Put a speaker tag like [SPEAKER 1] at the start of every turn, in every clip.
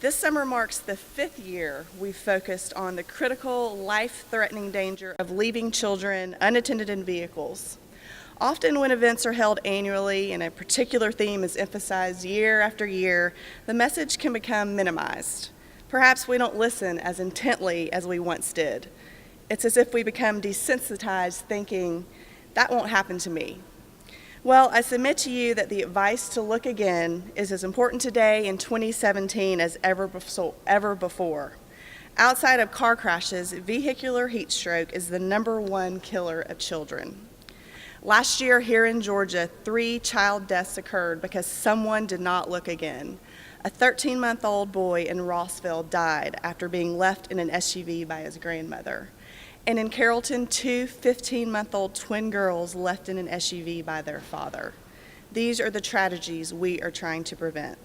[SPEAKER 1] This summer marks the 5th year we've focused on the critical, life-threatening danger of leaving children unattended in vehicles. Often when events are held annually and a particular theme is emphasized year after year, the message can become minimized. Perhaps we don't listen as intently as we once did. It's as if we become desensitized, thinking, that won't happen to me. Well, I submit to you that the advice to look again is as important today in 2017 as ever before. Outside of car crashes, vehicular heat stroke is the #1 killer of children. Last year here in Georgia, 3 child deaths occurred because someone did not look again. A 13-month-old boy in Rossville died after being left in an SUV by his grandmother. And in Carrollton, 2 15-month-old twin girls left in an SUV by their father. These are the tragedies we are trying to prevent.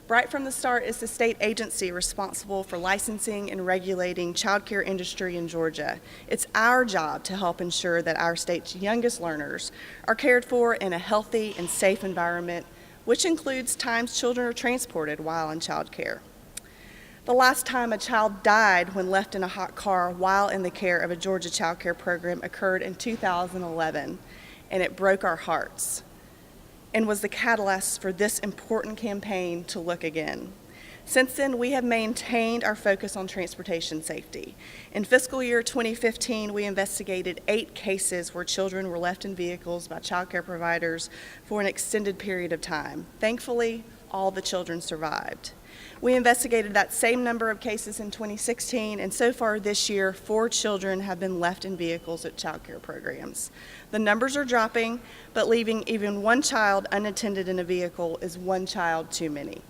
[SPEAKER 1] Bright from the Start is the state agency responsible for licensing and regulating child care industry in Georgia. It's our job to help ensure that our state's youngest learners are cared for in a healthy and safe environment, which includes times children are transported while in child care. The last time a child died when left in a hot car while in the care of a Georgia child care program occurred in 2011, and it broke our hearts and was the catalyst for this important campaign to look again. Since then, we have maintained our focus on transportation safety. In fiscal year 2015, we investigated 8 cases where children were left in vehicles by child care providers for an extended period of time. Thankfully, all the children survived. We investigated that same number of cases in 2016, and so far this year, 4 children have been left in vehicles at child care programs. The numbers are dropping, but leaving even 1 child unattended in a vehicle is 1 child too many.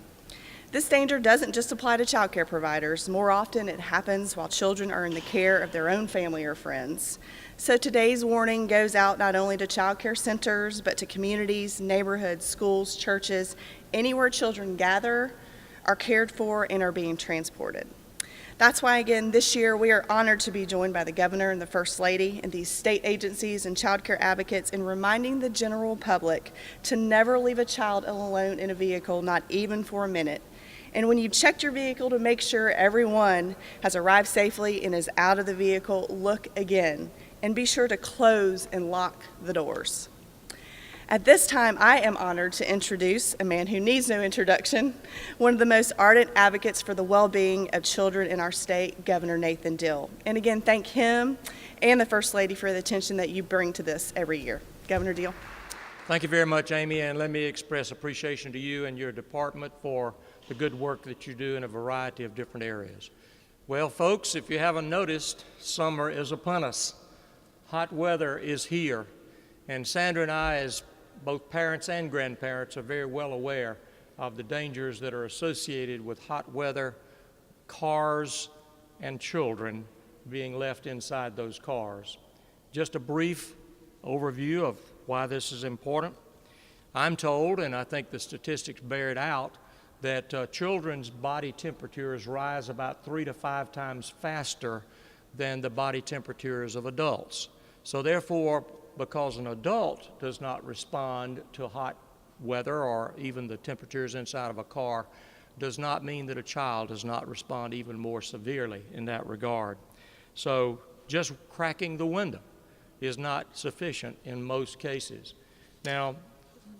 [SPEAKER 1] This danger doesn't just apply to child care providers. More often, it happens while children are in the care of their own family or friends. So today's warning goes out not only to child care centers, but to communities, neighborhoods, schools, churches, anywhere children gather, are cared for, and are being transported. That's why, again, this year we are honored to be joined by the Governor and the First Lady and these state agencies and child care advocates in reminding the general public to never leave a child alone in a vehicle, not even for a minute. And when you checked your vehicle to make sure everyone has arrived safely and is out of the vehicle, look again and be sure to close and lock the doors. At this time, I am honored to introduce a man who needs no introduction, one of the most ardent advocates for the well-being of children in our state, Governor Nathan Deal. And again, thank him and the First Lady for the attention that you bring to this every year. Governor Deal.
[SPEAKER 2] Thank you very much, Amy, and let me express appreciation to you and your department for the good work that you do in a variety of different areas. Well, folks, if you haven't noticed, summer is upon us. Hot weather is here, and Sandra and I, as both parents and grandparents, are very well aware of the dangers that are associated with hot weather, cars, and children being left inside those cars. Just a brief overview of why this is important. I'm told, and I think the statistics bear it out, that children's body temperatures rise about 3 to 5 times faster than the body temperatures of adults. So therefore, because an adult does not respond to hot weather or even the temperatures inside of a car, does not mean that a child does not respond even more severely in that regard. So just cracking the window is not sufficient in most cases. Now,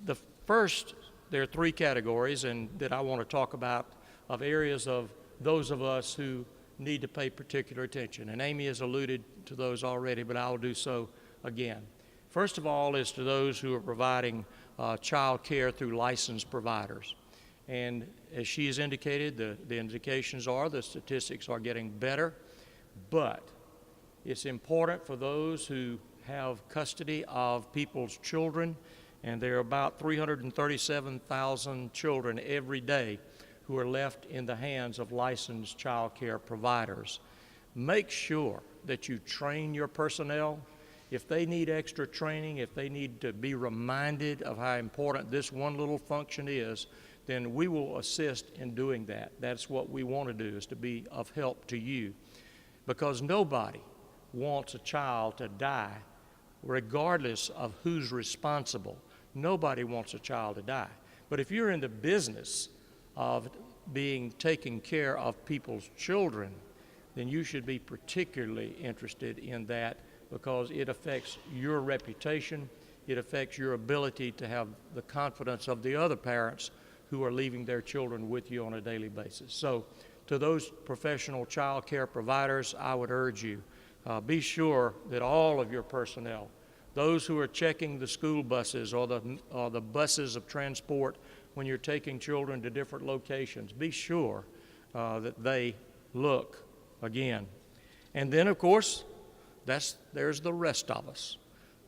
[SPEAKER 2] there are 3 categories that I want to talk about of areas of those of us who need to pay particular attention. And Amy has alluded to those already, but I'll do so again. First of all is to those who are providing child care through licensed providers. And as she has indicated, the indications are the statistics are getting better, but it's important for those who have custody of people's children, and there are about 337,000 children every day who are left in the hands of licensed child care providers. Make sure that you train your personnel. If they need extra training, if they need to be reminded of how important this one little function is, then we will assist in doing that. That's what we want to do, is to be of help to you. Because nobody wants a child to die, regardless of who's responsible. Nobody wants a child to die. But if you're in the business of being taking care of people's children, then you should be particularly interested in that, because it affects your reputation. It affects your ability to have the confidence of the other parents who are leaving their children with you on a daily basis. So to those professional child care providers, I would urge you, be sure that all of your personnel, those who are checking the school buses or the buses of transport when you're taking children to different locations, be sure that they look again. And then, of course, there's the rest of us.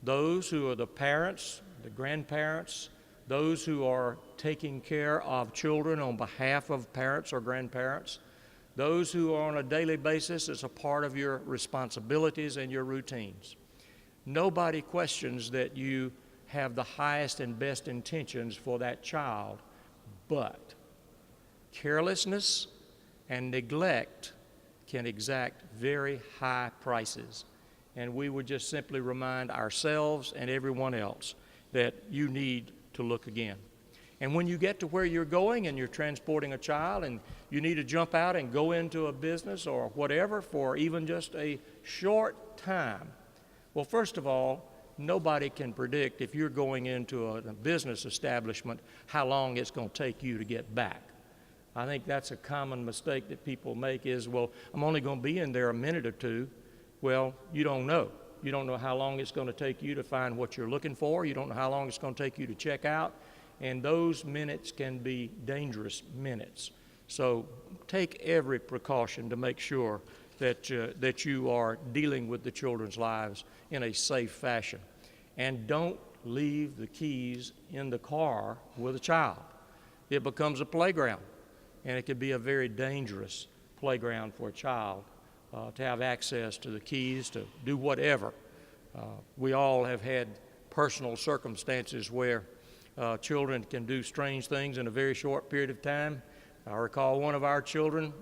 [SPEAKER 2] Those who are the parents, the grandparents, those who are taking care of children on behalf of parents or grandparents, those who are on a daily basis as a part of your responsibilities and your routines. Nobody questions that you have the highest and best intentions for that child, but carelessness and neglect can exact very high prices. And we would just simply remind ourselves and everyone else that you need to look again. And when you get to where you're going and you're transporting a child and you need to jump out and go into a business or whatever for even just a short time, well, first of all, nobody can predict if you're going into a business establishment how long it's going to take you to get back. I think that's a common mistake that people make is, well, I'm only going to be in there a minute or two. Well, you don't know. You don't know how long it's going to take you to find what you're looking for. You don't know how long it's going to take you to check out. And those minutes can be dangerous minutes. So take every precaution to make sure that you are dealing with the children's lives in a safe fashion. And don't leave the keys in the car with a child. It becomes a playground, and it could be a very dangerous playground for a child to have access to the keys to do whatever. We all have had personal circumstances where children can do strange things in a very short period of time. I recall one of our children,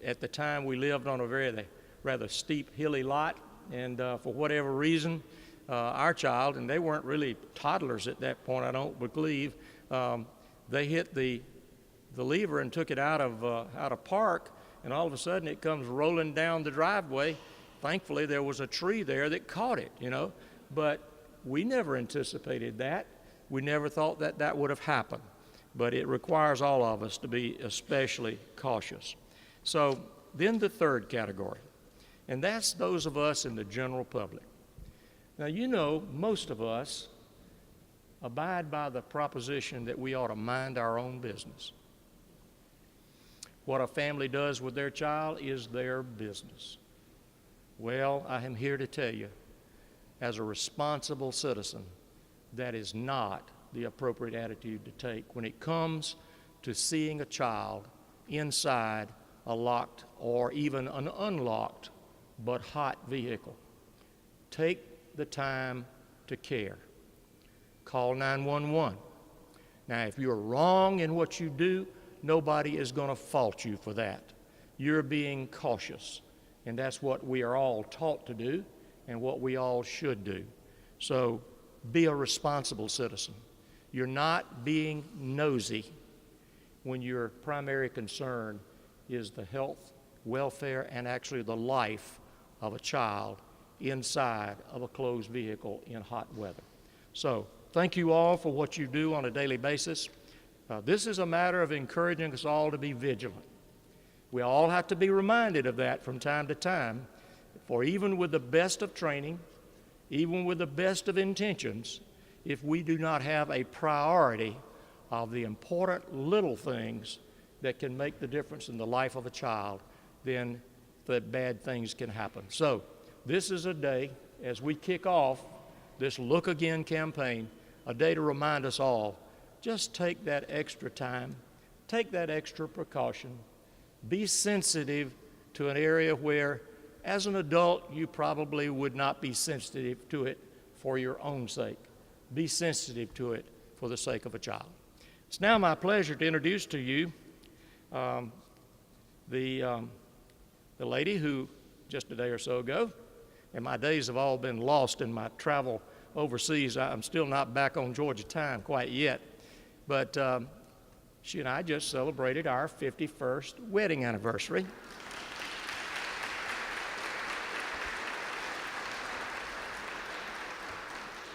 [SPEAKER 2] at the time we lived on a rather steep, hilly lot, and for whatever reason, our child, and they weren't really toddlers at that point, I don't believe, they hit the lever and took it out of park, and all of a sudden it comes rolling down the driveway. Thankfully, there was a tree there that caught it, but we never anticipated that. We never thought that would have happened, but it requires all of us to be especially cautious. So then the third category, and that's those of us in the general public. Now, most of us abide by the proposition that we ought to mind our own business. What a family does with their child is their business. Well, I am here to tell you, as a responsible citizen, that is not the appropriate attitude to take when it comes to seeing a child inside a locked or even an unlocked but hot vehicle. Take the time to care. Call 911. Now, if you're wrong in what you do, nobody is going to fault you for that. You're being cautious, and that's what we are all taught to do and what we all should do. So be a responsible citizen. You're not being nosy when your primary concern is the health, welfare, and actually the life of a child inside of a closed vehicle in hot weather. So thank you all for what you do on a daily basis. This is a matter of encouraging us all to be vigilant. We all have to be reminded of that from time to time, for even with the best of training, even with the best of intentions, if we do not have a priority of the important little things that can make the difference in the life of a child, then the bad things can happen. So this is a day, as we kick off this Look Again campaign, a day to remind us all, just take that extra time, take that extra precaution, be sensitive to an area where, as an adult, you probably would not be sensitive to it for your own sake. Be sensitive to it for the sake of a child. It's now my pleasure to introduce to you the lady who, just a day or so ago, and my days have all been lost in my travel overseas. I'm still not back on Georgia time quite yet, but She and I just celebrated our 51st wedding anniversary.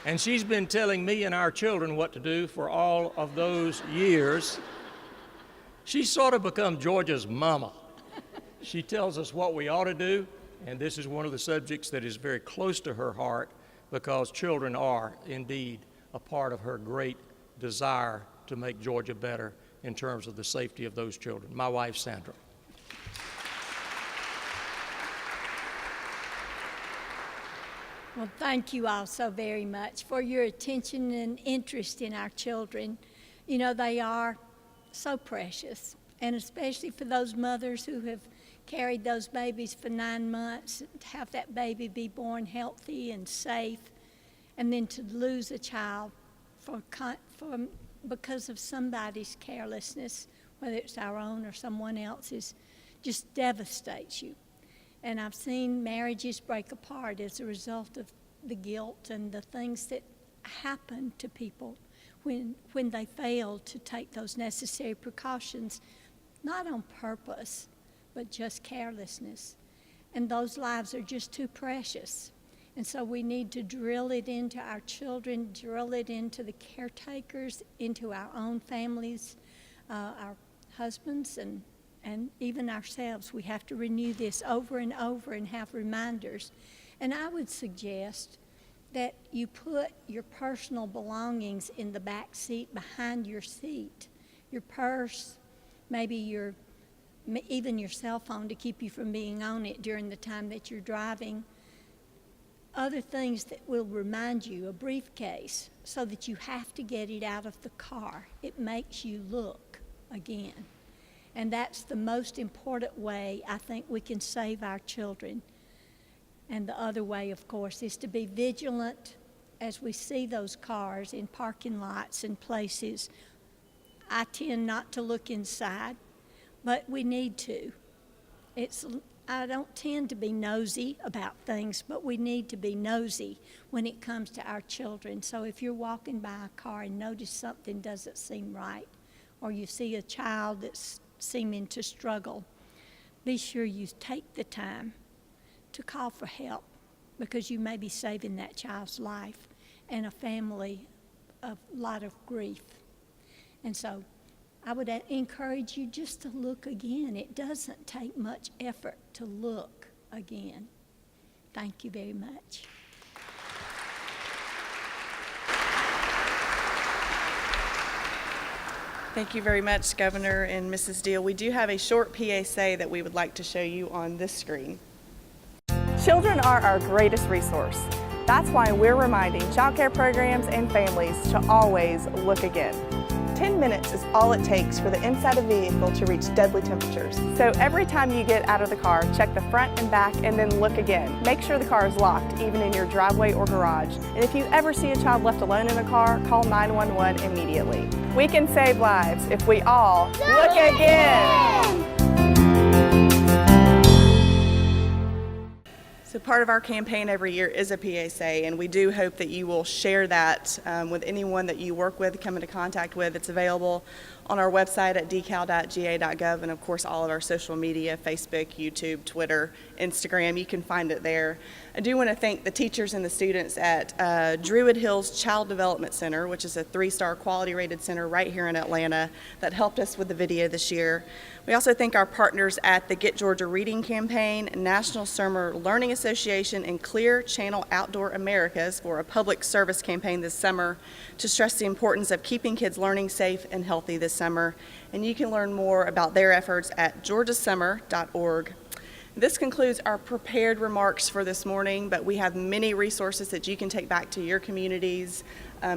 [SPEAKER 2] And she's been telling me and our children what to do for all of those years. She's sort of become Georgia's mama. She tells us what we ought to do, and this is one of the subjects that is very close to her heart because children are indeed a part of her great desire to make Georgia better in terms of the safety of those children. My wife, Sandra.
[SPEAKER 3] Well, thank you all so very much for your attention and interest in our children. You know, they are so precious, and especially for those mothers who have carried those babies for 9 months, to have that baby be born healthy and safe, and then to lose a child because of somebody's carelessness, whether it's our own or someone else's, just devastates you. And I've seen marriages break apart as a result of the guilt and the things that happen to people when they fail to take those necessary precautions, not on purpose, but just carelessness. And those lives are just too precious. And so we need to drill it into our children, drill it into the caretakers, into our own families, our husbands, and even ourselves. We have to renew this over and over and have reminders. And I would suggest that you put your personal belongings in the back seat behind your seat. Your purse, maybe even your cell phone to keep you from being on it during the time that you're driving. Other things that will remind you, a briefcase, so that you have to get it out of the car. It makes you look again. And that's the most important way I think we can save our children. And the other way, of course, is to be vigilant as we see those cars in parking lots and places. I tend not to look inside, but we need to. I don't tend to be nosy about things, but we need to be nosy when it comes to our children. So if you're walking by a car and notice something doesn't seem right, or you see a child that's seeming to struggle, be sure you take the time to call for help, because you may be saving that child's life and a family a lot of grief. And so I would encourage you just to look again. It doesn't take much effort to look again. Thank you very much.
[SPEAKER 1] Thank you very much, Governor and Mrs. Deal. We do have a short PSA that we would like to show you on this screen. Children are our greatest resource. That's why we're reminding child care programs and families to always look again. 10 minutes is all it takes for the inside of the vehicle to reach deadly temperatures. So every time you get out of the car, check the front and back and then look again. Make sure the car is locked, even in your driveway or garage. And if you ever see a child left alone in a car, call 911 immediately. We can save lives if we all look again. So part of our campaign every year is a PSA, and we do hope that you will share that with anyone that you work with, come into contact with. It's available on our website at decal.ga.gov, and of course all of our social media, Facebook, YouTube, Twitter, Instagram. You can find it there. I do want to thank the teachers and the students at Druid Hills Child Development Center, which is a 3-star quality rated center right here in Atlanta, that helped us with the video this year. We also thank our partners at the Get Georgia Reading Campaign, National Summer Learning Association, and Clear Channel Outdoor Americas for a public service campaign this summer to stress the importance of keeping kids learning safe and healthy this summer. And you can learn more about their efforts at georgiasummer.org. This concludes our prepared remarks for this morning, but we have many resources that you can take back to your communities,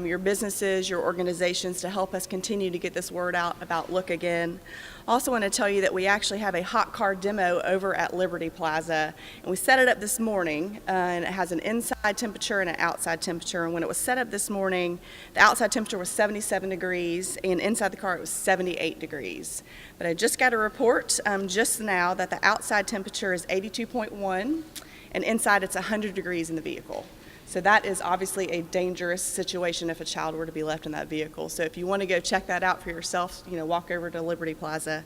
[SPEAKER 1] your businesses, your organizations to help us continue to get this word out about Look Again. I also want to tell you that we actually have a hot car demo over at Liberty Plaza, and we set it up this morning, and it has an inside temperature and an outside temperature. And when it was set up this morning, the outside temperature was 77 degrees, and inside the car it was 78 degrees. But I just got a report just now that the outside temperature is 82.1, and inside it's 100 degrees in the vehicle. So that is obviously a dangerous situation if a child were to be left in that vehicle. So if you want to go check that out for yourself, walk over to Liberty Plaza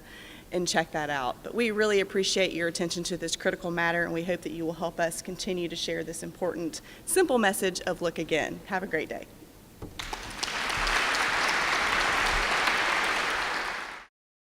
[SPEAKER 1] and check that out. But we really appreciate your attention to this critical matter, and we hope that you will help us continue to share this important, simple message of look again. Have a great day.